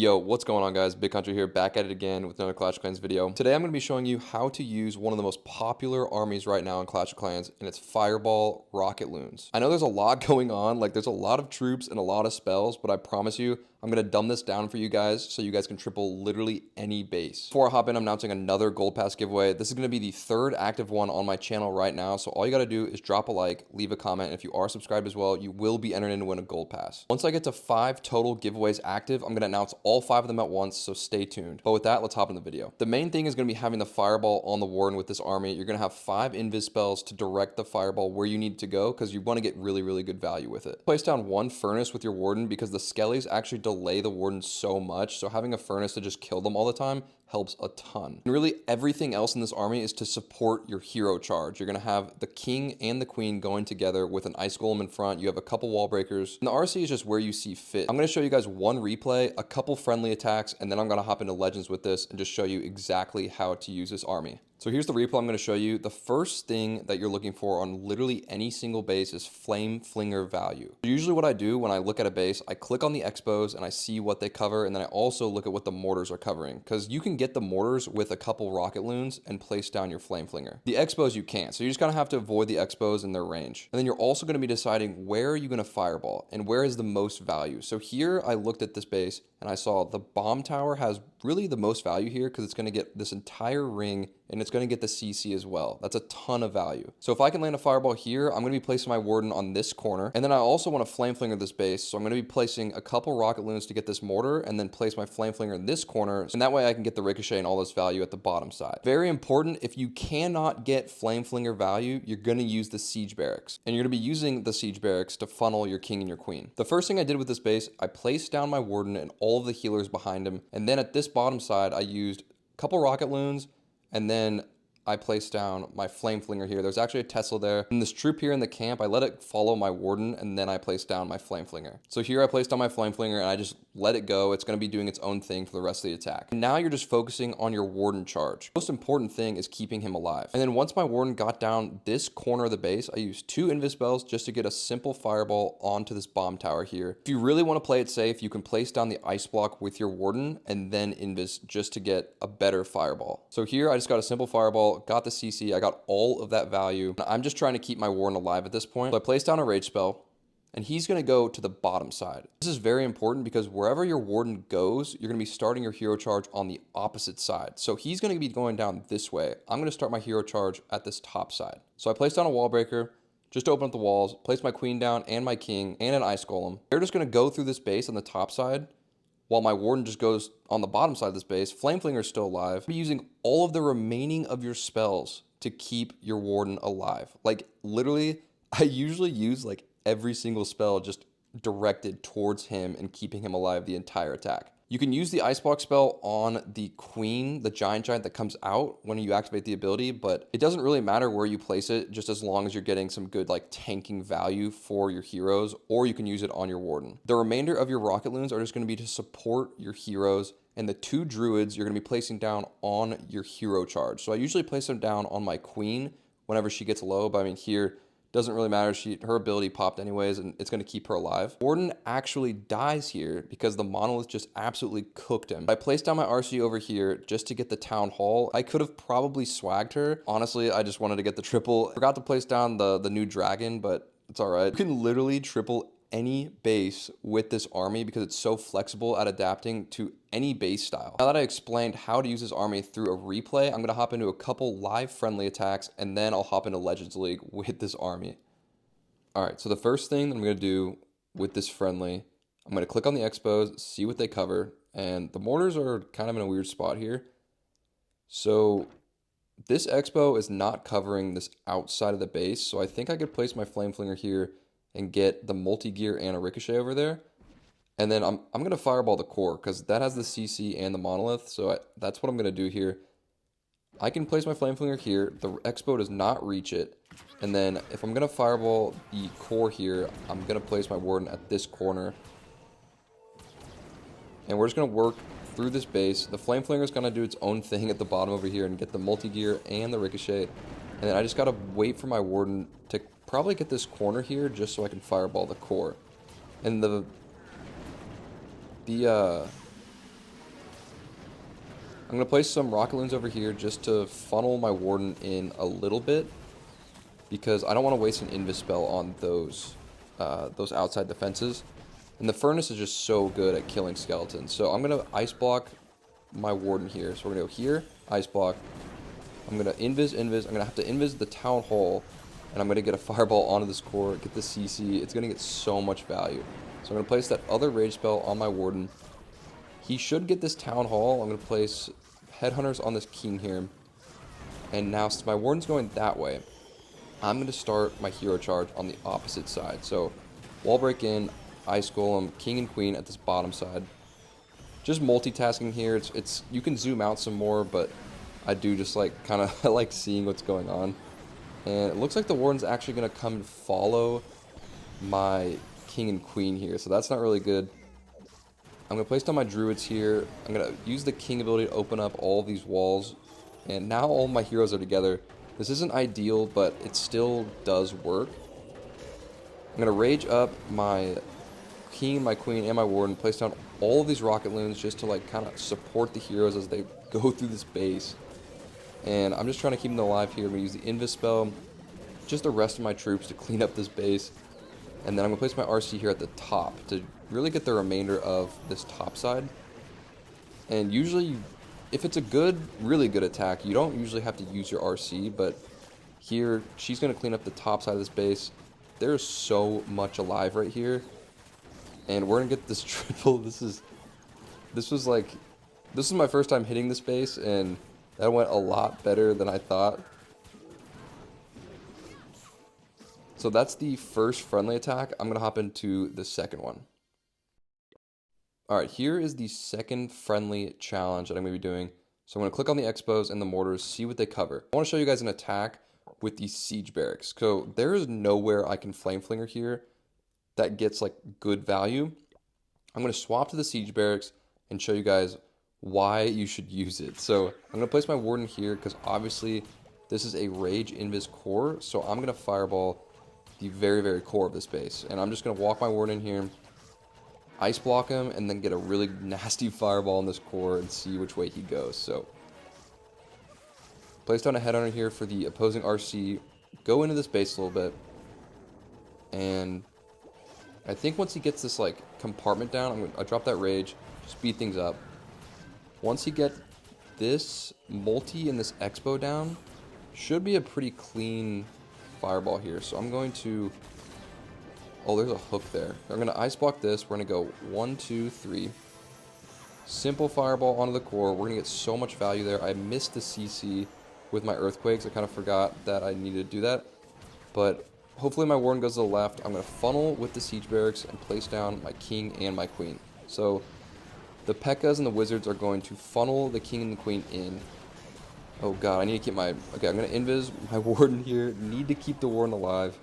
Yo, what's going on guys? Big Country here, back at it again with another Clash of Clans video. Today I'm going to be showing you how to use one of the most popular armies right now in Clash of Clans, and it's Fireball Rocket Loons. I know there's a lot going on, like there's a lot of troops and a lot of spells, but I promise you, I'm going to dumb this down for you guys so you guys can triple literally any base. Before I hop in, I'm announcing another Gold Pass giveaway. This is going to be the third active one on my channel right now, so all you got to do is drop a like, leave a comment, and if you are subscribed as well, you will be entered in to win a Gold Pass. Once I get to 5 total giveaways active, I'm going to announce all 5 of them at once, so stay tuned. But with that, let's hop in the video. The main thing is going to be having the Fireball on the Warden with this army. You're going to have 5 invis spells to direct the Fireball where you need it to go because you want to get really good value with it. Place down 1 Furnace with your Warden because the Skellies actually delay the Warden so much, so having a Furnace to just kill them all the time helps a ton. And really everything else in this army is to support your hero charge. You're going to have the King and the Queen going together with an Ice Golem in front. You have a couple wall breakers. And the RC is just where you see fit. I'm going to show you guys one replay, a couple friendly attacks, and then I'm going to hop into Legends with this and just show you exactly how to use this army. So here's the replay I'm going to show you. The first thing that you're looking for on literally any single base is Flame Flinger value. Usually what I do when I look at a base, I click on the expos and I see what they cover, and then I also look at what the mortars are covering, because you can get the mortars with a couple rocket loons and place down your Flame Flinger. The expos you can't, so you just kind of have to avoid the expos in their range. And then you're also going to be deciding where are you going to fireball and where is the most value. So here I looked at this base and I saw the bomb tower has really the most value here because it's going to get this entire ring and it's going to get the CC as well. That's a ton of value. So if I can land a fireball here, I'm going to be placing my Warden on this corner. And then I also want to Flame Flinger this base. So I'm going to be placing a couple rocket loons to get this mortar and then place my Flame Flinger in this corner. And that way I can get the ricochet and all this value at the bottom side. Very important, if you cannot get Flame Flinger value, you're going to use the Siege Barracks. And you're going to be using the Siege Barracks to funnel your King and your Queen. The first thing I did with this base, I placed down my Warden and all of the healers behind him. And then at this bottom side, I used a couple rocket loons, and then I placed down my Flame Flinger here. There's actually a Tesla there. And this troop here in the camp, I let it follow my Warden, and then I placed down my Flame Flinger. So here I placed down my Flame Flinger, and I just let it go. It's going to be doing its own thing for the rest of the attack. And now you're just focusing on your Warden charge. Most important thing is keeping him alive. And then once my Warden got down this corner of the base, I used 2 invis spells just to get a simple fireball onto this bomb tower here. If you really want to play it safe, you can place down the ice block with your Warden and then invis just to get a better fireball. So here I just got a simple fireball, got the CC, I got all of that value. I'm just trying to keep my Warden alive at this point. So I placed down a rage spell, and he's going to go to the bottom side. This is very important because wherever your Warden goes, you're going to be starting your hero charge on the opposite side. So he's going to be going down this way. I'm going to start my hero charge at this top side. So I placed down a wall breaker just to open up the walls, placed my Queen down and my King and an Ice Golem. They're just going to go through this base on the top side while my Warden just goes on the bottom side of this base. Flame Flinger is still alive. You're using all of the remaining of your spells to keep your Warden alive. Like literally, I usually use like every single spell just directed towards him and keeping him alive the entire attack. You can use the Icebox spell on the Queen, the giant that comes out when you activate the ability, but it doesn't really matter where you place it, just as long as you're getting some good like tanking value for your heroes, or you can use it on your Warden. The remainder of your rocket loons are just going to be to support your heroes, and the 2 druids you're going to be placing down on your hero charge. So I usually place them down on my Queen whenever she gets low, but I mean here, doesn't really matter. Her ability popped anyways, and it's going to keep her alive. Warden actually dies here because the monolith just absolutely cooked him. I placed down my RC over here just to get the town hall. I could have probably swagged her. Honestly, I just wanted to get the triple. I forgot to place down the new dragon, but it's all right. You can literally triple any base with this army because it's so flexible at adapting to any base style. Now that I explained how to use this army through a replay, I'm going to hop into a couple live friendly attacks, and then I'll hop into Legends League with this army. All right, so the first thing that I'm going to do with this friendly, I'm going to click on the expos, see what they cover, and the mortars are kind of in a weird spot here. So this expo is not covering this outside of the base, so I think I could place my Flame Flinger here and get the multi-gear and a ricochet over there. And then I'm going to fireball the core because that has the CC and the monolith. So that's what I'm going to do here. I can place my Flame Flinger here. The expo does not reach it. And then if I'm going to fireball the core here, I'm going to place my Warden at this corner. And we're just going to work through this base. The Flame Flinger is going to do its own thing at the bottom over here and get the multi-gear and the ricochet. And then I just got to wait for my Warden to probably get this corner here just so I can fireball the core. And the I'm going to place some rocket loons over here just to funnel my warden in a little bit, because I don't want to waste an invis spell on those outside defenses. And the furnace is just so good at killing skeletons. So I'm going to ice block my warden here. So we're going to go here, ice block. I'm going to invis. I'm going to have to invis the town hall. And I'm going to get a fireball onto this core, get the CC. It's going to get so much value. So I'm going to place that other rage spell on my warden. He should get this town hall. I'm going to place headhunters on this king here. And now since my warden's going that way, I'm going to start my hero charge on the opposite side. So wall break in, ice golem, king and queen at this bottom side. Just multitasking here. It's you can zoom out some more, but I do just like kind of I like seeing what's going on. And it looks like the warden's actually going to come and follow my king and queen here. So that's not really good. I'm going to place down my druids here. I'm going to use the king ability to open up all of these walls. And now all my heroes are together. This isn't ideal, but it still does work. I'm going to rage up my king, my queen, and my warden. Place down all of these rocket loons just to like kind of support the heroes as they go through this base. And I'm just trying to keep them alive here. I'm going to use the invis spell. Just the rest of my troops to clean up this base. And then I'm going to place my RC here at the top to really get the remainder of this top side. And usually, if it's a good, really good attack, you don't usually have to use your RC. But here, she's going to clean up the top side of this base. There's so much alive right here. And we're going to get this triple. This was my first time hitting this base. And that went a lot better than I thought. So that's the first friendly attack. I'm going to hop into the second one. Alright, here is the second friendly challenge that I'm going to be doing. So I'm going to click on the expos and the mortars, see what they cover. I want to show you guys an attack with the siege barracks. So there is nowhere I can flame flinger here that gets like good value. I'm going to swap to the siege barracks and show you guys why you should use it. So I'm going to place my warden here because obviously this is a rage invis core. So I'm going to fireball the very, very core of this base. And I'm just going to walk my warden in here, ice block him, and then get a really nasty fireball in this core and see which way he goes. So place down a headhunter here for the opposing RC, go into this base a little bit, and I think once he gets this like compartment down, I drop that rage, speed things up. Once he get this multi and this expo down, should be a pretty clean fireball here. So I'm going to, oh, there's a hook there. I'm going to ice block this. We're going to go 1, 2, 3. Simple fireball onto the core. We're going to get so much value there. I missed the CC with my earthquakes. I kind of forgot that I needed to do that. But hopefully my warden goes to the left. I'm going to funnel with the siege barracks and place down my king and my queen. So the P.E.K.K.A.s and the wizards are going to funnel the king and the queen in. Oh god, I need to keep my... Okay, I'm going to invis my warden here. Need to keep the warden alive.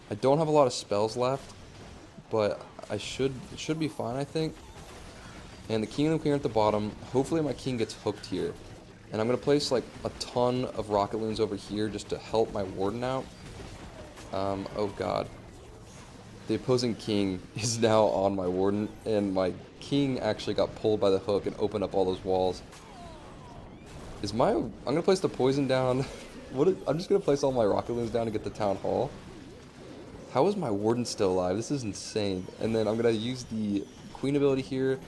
I don't have a lot of spells left, but it should be fine, I think. And the king and the queen are at the bottom. Hopefully my king gets hooked here. And I'm going to place like a ton of rocket loons over here just to help my warden out. Oh god. The opposing king is now on my warden, and my king actually got pulled by the hook and opened up all those walls. I'm going to place the poison down. I'm just going to place all my rocket loons down to get the town hall. How is my warden still alive? This is insane. And then I'm going to use the queen ability here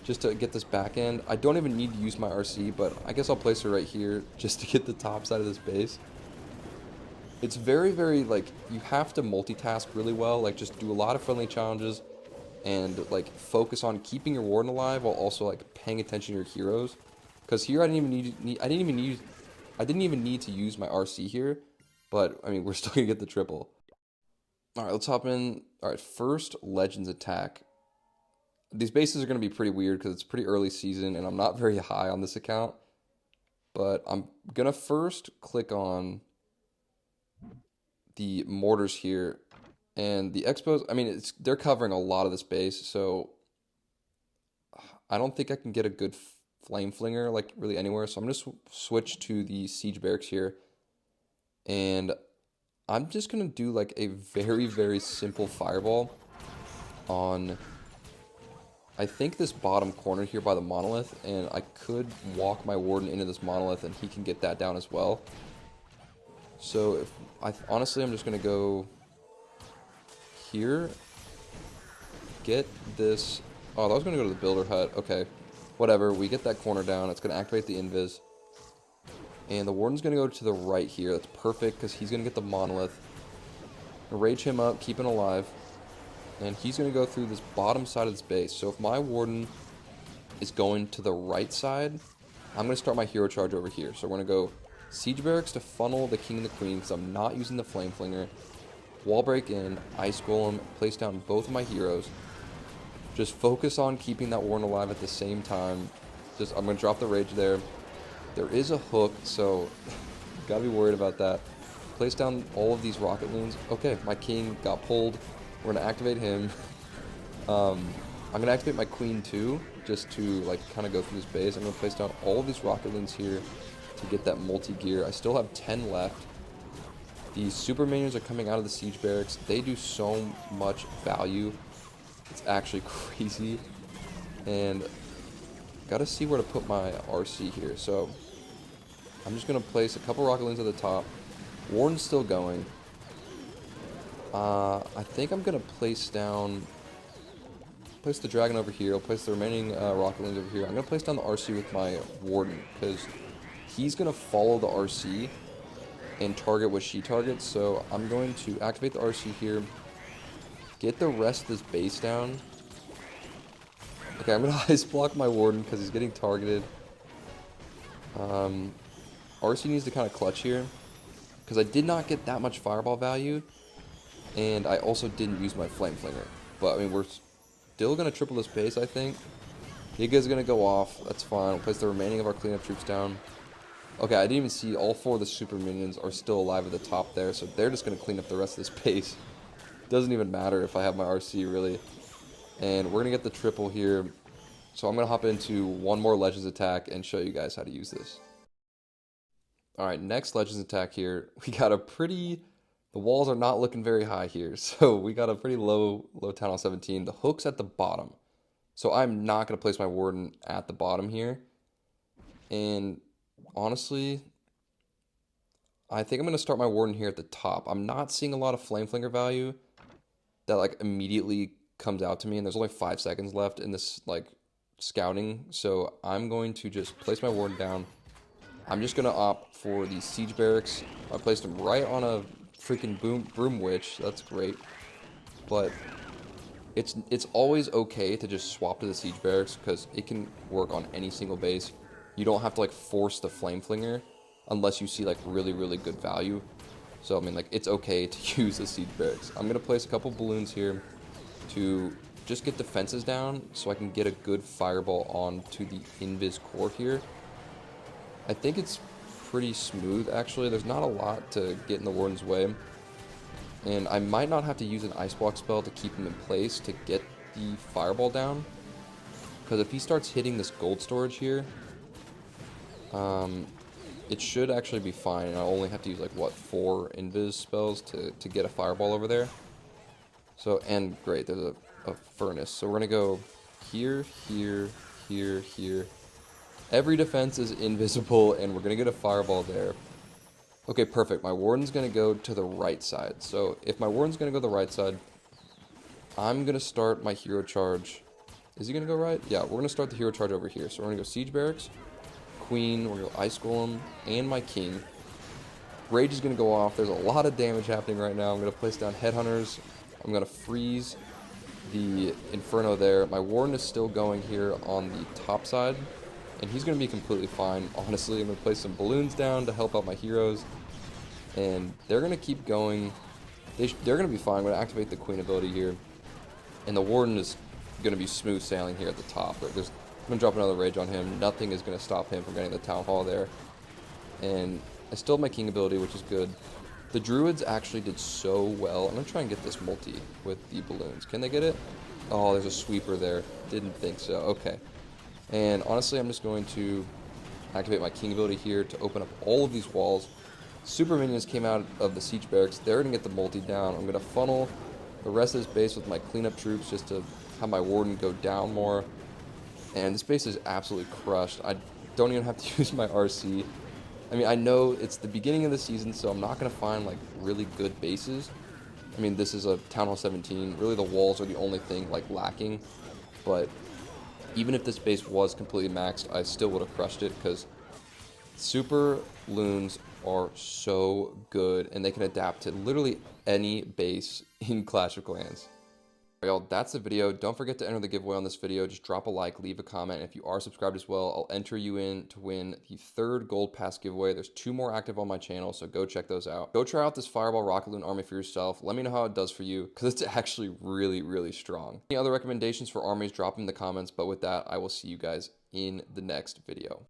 just to get this back end. I don't even need to use my RC, but I guess I'll place her right here just to get the top side of this base. It's very, very, like, you have to multitask really well. Like, just do a lot of friendly challenges and, like, focus on keeping your warden alive while also, like, paying attention to your heroes. Because here I didn't even need to use my RC here, but I mean we're still gonna get the triple. All right, let's hop in. All right, first Legends attack. These bases are gonna be pretty weird because it's pretty early season and I'm not very high on this account. But I'm gonna first click on the mortars here, and the expos. I mean, they're covering a lot of the space, so I don't think I can get a good flame flinger like really anywhere. So I'm gonna switch to the siege barracks here, and I'm just gonna do like a very, very simple fireball on I think this bottom corner here by the monolith, and I could walk my warden into this monolith and he can get that down as well. So if honestly, I'm just going to go here, get this. Oh, I was going to go to the builder hut. Okay, whatever. We get that corner down. It's going to activate the invis. And the warden's going to go to the right here. That's perfect because he's going to get the monolith. Rage him up, keep him alive. And he's going to go through this bottom side of this base. So if my warden is going to the right side, I'm going to start my hero charge over here. So we're going to go siege barracks to funnel the king and the queen because I'm not using the flame flinger. Wall break in, ice golem, place down both of my heroes. Just focus on keeping that warden alive at the same time. I'm going to drop the rage there. There is a hook, so gotta be worried about that. Place down all of these rocket loons. Okay, my king got pulled. We're gonna activate him. I'm gonna activate my queen too, just to like kind of go through this base. I'm gonna place down all of these rocket loons here to get that multi-gear. I still have 10 left. These super minions are coming out of the siege barracks. They do so much value. It's actually crazy. And gotta see where to put my RC here. So I'm just gonna place a couple rocket loons at the top. Warden's still going. I think I'm gonna place the dragon over here. I'll place the remaining rocket loons over here. I'm gonna place down the RC with my warden because he's gonna follow the RC and target what she targets. So I'm going to activate the RC here, get the rest of this base down. Okay, I'm gonna ice block my warden because he's getting targeted. RC needs to kind of clutch here because I did not get that much fireball value. And I also didn't use my flame flinger. But, I mean, we're still going to triple this base, I think. Giga's going to go off. That's fine. We'll place the remaining of our cleanup troops down. Okay, I didn't even see all 4 of the super minions are still alive at the top there. So they're just going to clean up the rest of this base. Doesn't even matter if I have my RC, really. And we're going to get the triple here. So I'm going to hop into one more Legends attack and show you guys how to use this. Alright, next Legends attack here. We got a pretty... The walls are not looking very high here, so we got a pretty low town hall 17. The hook's at the bottom, so I'm not going to place my warden at the bottom here. And honestly, I think I'm going to start my warden here at the top. I'm not seeing a lot of flame flinger value that like immediately comes out to me, and there's only 5 seconds left in this like scouting, so I'm going to just place my warden down. I'm just going to opt for the siege barracks. I placed them right on a freaking broom witch. That's great, but it's always okay to just swap to the siege barracks because it can work on any single base. You don't have to like force the flame flinger unless you see like really good value. So I mean, like, it's okay to use the siege barracks. I'm gonna place a couple balloons here to just get defenses down so I can get a good fireball onto the invis core here. I think it's pretty smooth, actually. There's not a lot to get in the warden's way, and I might not have to use an ice block spell to keep him in place to get the fireball down, because if he starts hitting this gold storage here, it should actually be fine, and I'll only have to use like what, 4 invis spells to get a fireball over there. So, and great, there's a furnace, so we're gonna go here, here, here. Every defense is invisible, and we're going to get a fireball there. Okay, perfect. My warden's going to go to the right side. So if my warden's going to go to the right side, I'm going to start my hero charge. Is he going to go right? Yeah, we're going to start the hero charge over here. So we're going to go siege barracks, queen, we're going to go ice golem, and my king. Rage is going to go off. There's a lot of damage happening right now. I'm going to place down headhunters. I'm going to freeze the inferno there. My warden is still going here on the top side, and he's going to be completely fine. Honestly, I'm going to place some balloons down to help out my heroes. And they're going to keep going. They're going to be fine. I'm going to activate the queen ability here. And the warden is going to be smooth sailing here at the top. I'm going to drop another rage on him. Nothing is going to stop him from getting the town hall there. And I still have my king ability, which is good. The druids actually did so well. I'm going to try and get this multi with the balloons. Can they get it? Oh, there's a sweeper there. Didn't think so. Okay. And honestly, I'm just going to activate my king ability here to open up all of these walls. Super minions came out of the siege barracks. They're going to get the multi down. I'm going to funnel the rest of this base with my cleanup troops just to have my Warden go down more. And this base is absolutely crushed. I don't even have to use my RC. I mean, I know it's the beginning of the season, so I'm not going to find like really good bases. I mean, this is a Town Hall 17. Really, the walls are the only thing like lacking. But even if this base was completely maxed, I still would have crushed it because super loons are so good and they can adapt to literally any base in Clash of Clans. Y'all, that's the video. Don't forget to enter the giveaway on this video. Just drop a like, leave a comment. If you are subscribed as well, I'll enter you in to win the 3rd gold pass giveaway. There's 2 more active on my channel, so go check those out. Go try out this Fireball Rocket Loon army for yourself. Let me know how it does for you, because it's actually really, really strong. Any other recommendations for armies, drop them in the comments. But with that, I will see you guys in the next video.